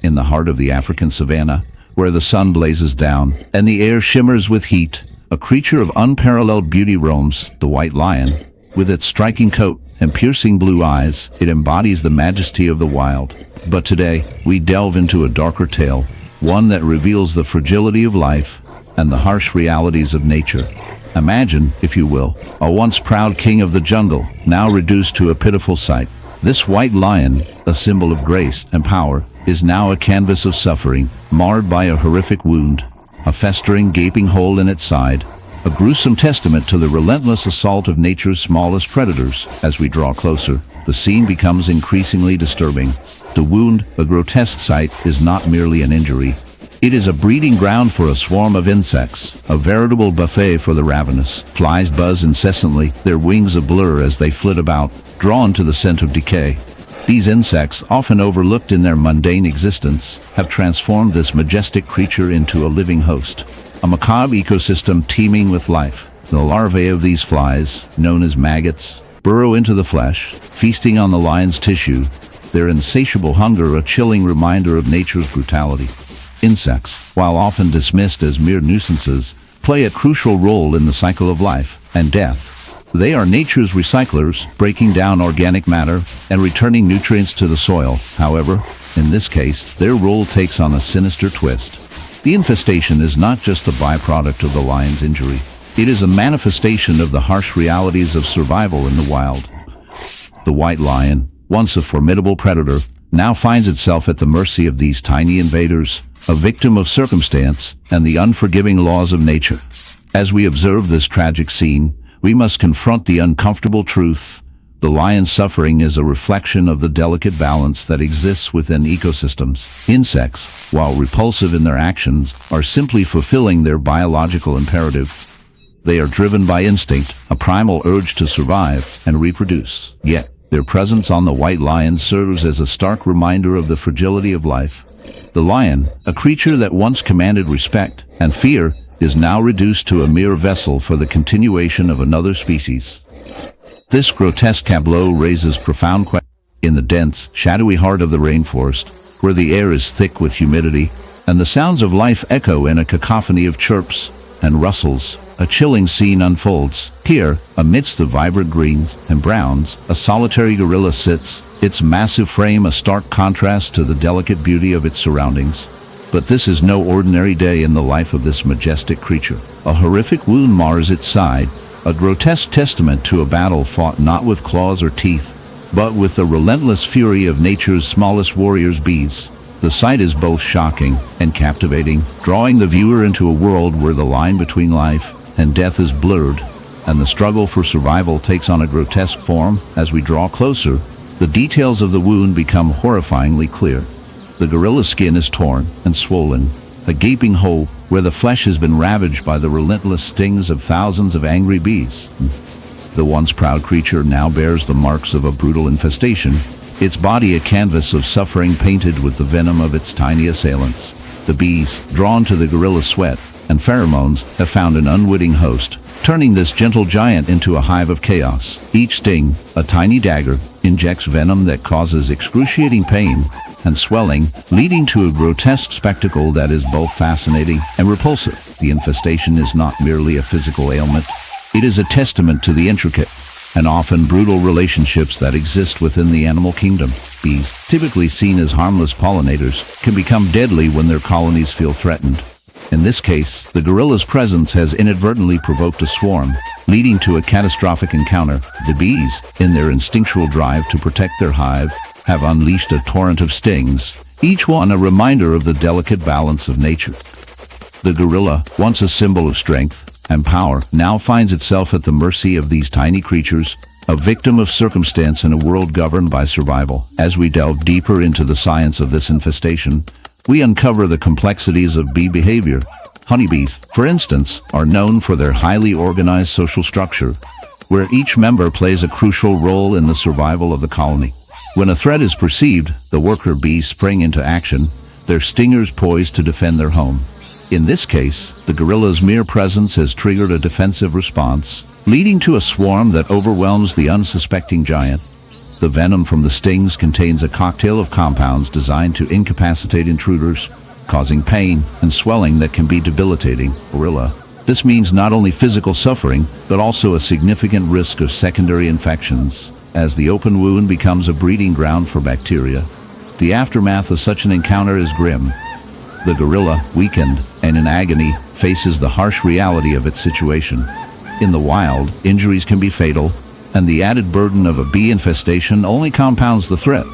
in the heart of the African savanna, where the sun blazes down and the air shimmers with heat, a creature of unparalleled beauty roams, the white lion. With its striking coat and piercing blue eyes, it embodies the majesty of the wild. But today, we delve into a darker tale, one that reveals the fragility of life and the harsh realities of nature. Imagine, if you will, a once proud king of the jungle, now reduced to a pitiful sight. This white lion, a symbol of grace and power, is now a canvas of suffering, marred by a horrific wound, a festering gaping hole in its side, a gruesome testament to the relentless assault of nature's smallest predators. As we draw closer, the scene becomes increasingly disturbing. The wound, a grotesque sight, is not merely an injury. It is a breeding ground for a swarm of insects, a veritable buffet for the ravenous. Flies buzz incessantly, their wings a blur as they flit about, drawn to the scent of decay. These insects, often overlooked in their mundane existence, have transformed this majestic creature into a living host, a macabre ecosystem teeming with life. The larvae of these flies, known as maggots, burrow into the flesh, feasting on the lion's tissue, their insatiable hunger a chilling reminder of nature's brutality. Insects, while often dismissed as mere nuisances, play a crucial role in the cycle of life and death. They are nature's recyclers, breaking down organic matter and returning nutrients to the soil. However, in this case, their role takes on a sinister twist. The infestation is not just a byproduct of the lion's injury. It is a manifestation of the harsh realities of survival in the wild. The white lion, once a formidable predator, now finds itself at the mercy of these tiny invaders, a victim of circumstance and the unforgiving laws of nature. As we observe this tragic scene, we must confront the uncomfortable truth. The lion's suffering is a reflection of the delicate balance that exists within ecosystems. Insects, while repulsive in their actions, are simply fulfilling their biological imperative. They are driven by instinct, a primal urge to survive and reproduce. Yet, their presence on the white lion serves as a stark reminder of the fragility of life. The lion, a creature that once commanded respect and fear, is now reduced to a mere vessel for the continuation of another species. This grotesque tableau raises profound questions. In the dense, shadowy heart of the rainforest, where the air is thick with humidity, and the sounds of life echo in a cacophony of chirps and rustles, a chilling scene unfolds. Here, amidst the vibrant greens and browns, a solitary gorilla sits, its massive frame a stark contrast to the delicate beauty of its surroundings. But this is no ordinary day in the life of this majestic creature. A horrific wound mars its side, a grotesque testament to a battle fought not with claws or teeth, but with the relentless fury of nature's smallest warriors, bees. The sight is both shocking and captivating, drawing the viewer into a world where the line between life and death is blurred, and the struggle for survival takes on a grotesque form. As we draw closer, the details of the wound become horrifyingly clear. The gorilla's skin is torn and swollen, a gaping hole where the flesh has been ravaged by the relentless stings of thousands of angry bees. The once proud creature now bears the marks of a brutal infestation, its body a canvas of suffering painted with the venom of its tiny assailants. The bees, drawn to the gorilla's sweat and pheromones, have found an unwitting host, turning this gentle giant into a hive of chaos. Each sting, a tiny dagger, injects venom that causes excruciating pain and swelling, leading to a grotesque spectacle that is both fascinating and repulsive. The infestation is not merely a physical ailment. It is a testament to the intricate and often brutal relationships that exist within the animal kingdom. Bees, typically seen as harmless pollinators, can become deadly when their colonies feel threatened. In this case, the gorilla's presence has inadvertently provoked a swarm, leading to a catastrophic encounter. The bees, in their instinctual drive to protect their hive, have unleashed a torrent of stings, each one a reminder of the delicate balance of nature. The gorilla, once a symbol of strength and power, now finds itself at the mercy of these tiny creatures, a victim of circumstance in a world governed by survival. As we delve deeper into the science of this infestation, we uncover the complexities of bee behavior. Honeybees, for instance, are known for their highly organized social structure, where each member plays a crucial role in the survival of the colony. When a threat is perceived, the worker bees spring into action, their stingers poised to defend their home. In this case, the gorilla's mere presence has triggered a defensive response, leading to a swarm that overwhelms the unsuspecting giant. The venom from the stings contains a cocktail of compounds designed to incapacitate intruders, causing pain and swelling that can be debilitating. Gorilla. This means not only physical suffering, but also a significant risk of secondary infections, as the open wound becomes a breeding ground for bacteria. The aftermath of such an encounter is grim. The gorilla, weakened and in agony, faces the harsh reality of its situation. In the wild, injuries can be fatal, and the added burden of a bee infestation only compounds the threat.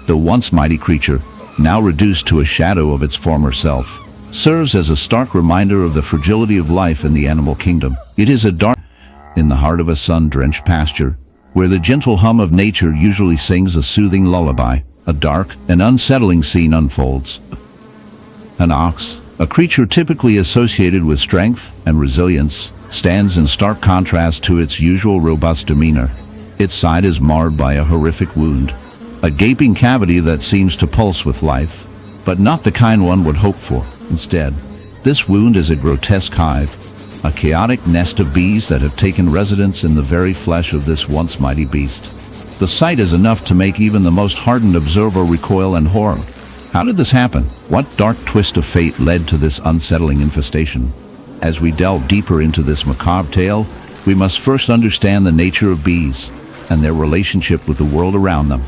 The once mighty creature, now reduced to a shadow of its former self, serves as a stark reminder of the fragility of life in the animal kingdom. It is a dark in the heart of a sun-drenched pasture, where the gentle hum of nature usually sings a soothing lullaby. A dark and unsettling scene unfolds. An ox, a creature typically associated with strength and resilience, stands in stark contrast to its usual robust demeanor. Its side is marred by a horrific wound, a gaping cavity that seems to pulse with life, but not the kind one would hope for. Instead, this wound is a grotesque hive, a chaotic nest of bees that have taken residence in the very flesh of this once mighty beast. The sight is enough to make even the most hardened observer recoil in horror. How did this happen? What dark twist of fate led to this unsettling infestation? As we delve deeper into this macabre tale, we must first understand the nature of bees and their relationship with the world around them.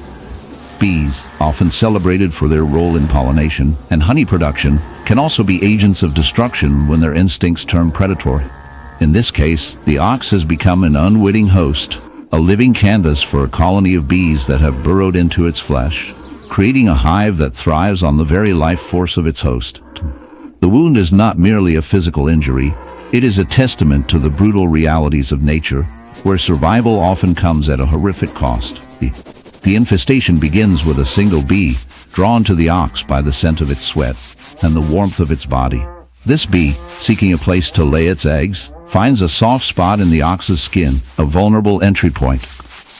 Bees, often celebrated for their role in pollination and honey production, can also be agents of destruction when their instincts turn predatory. In this case, the ox has become an unwitting host, a living canvas for a colony of bees that have burrowed into its flesh, creating a hive that thrives on the very life force of its host. The wound is not merely a physical injury, it is a testament to the brutal realities of nature, where survival often comes at a horrific cost. The infestation begins with a single bee, drawn to the ox by the scent of its sweat and the warmth of its body. This bee, seeking a place to lay its eggs, finds a soft spot in the ox's skin, a vulnerable entry point.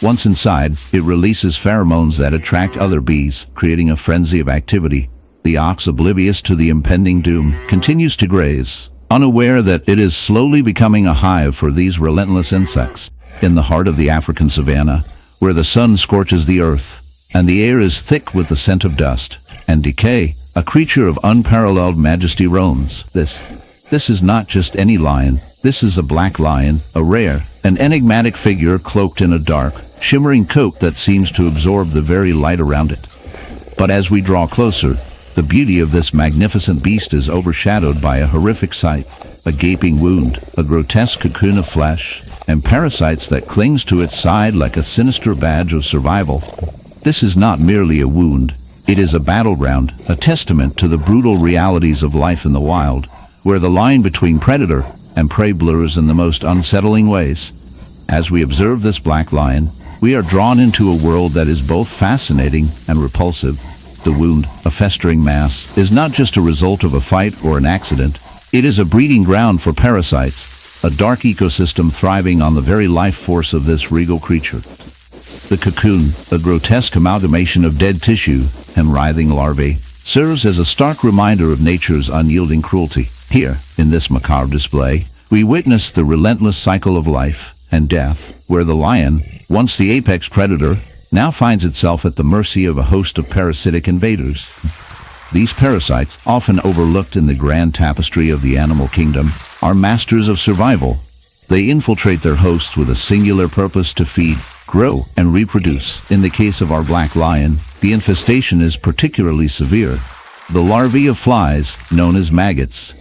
Once inside, it releases pheromones that attract other bees, creating a frenzy of activity. The ox, oblivious to the impending doom, continues to graze, unaware that it is slowly becoming a hive for these relentless insects. In the heart of the African savanna, where the sun scorches the earth, and the air is thick with the scent of dust and decay, a creature of unparalleled majesty roams. This is not just any lion. This is a black lion, a rare, an enigmatic figure cloaked in a dark, shimmering coat that seems to absorb the very light around it. But as we draw closer, the beauty of this magnificent beast is overshadowed by a horrific sight, a gaping wound, a grotesque cocoon of flesh, and parasites that clings to its side like a sinister badge of survival. This is not merely a wound, it is a battleground, a testament to the brutal realities of life in the wild, where the line between predator and prey blurs in the most unsettling ways. As we observe this black lion, we are drawn into a world that is both fascinating and repulsive. The wound, a festering mass, is not just a result of a fight or an accident. It is a breeding ground for parasites, a dark ecosystem thriving on the very life force of this regal creature. The cocoon, a grotesque amalgamation of dead tissue and writhing larvae, serves as a stark reminder of nature's unyielding cruelty. Here, in this macabre display, we witness the relentless cycle of life and death, where the lion, once the apex predator, now finds itself at the mercy of a host of parasitic invaders. These parasites, often overlooked in the grand tapestry of the animal kingdom, are masters of survival. They infiltrate their hosts with a singular purpose: to feed, grow, and reproduce. In the case of our black lion, the infestation is particularly severe. The larvae of flies, known as maggots,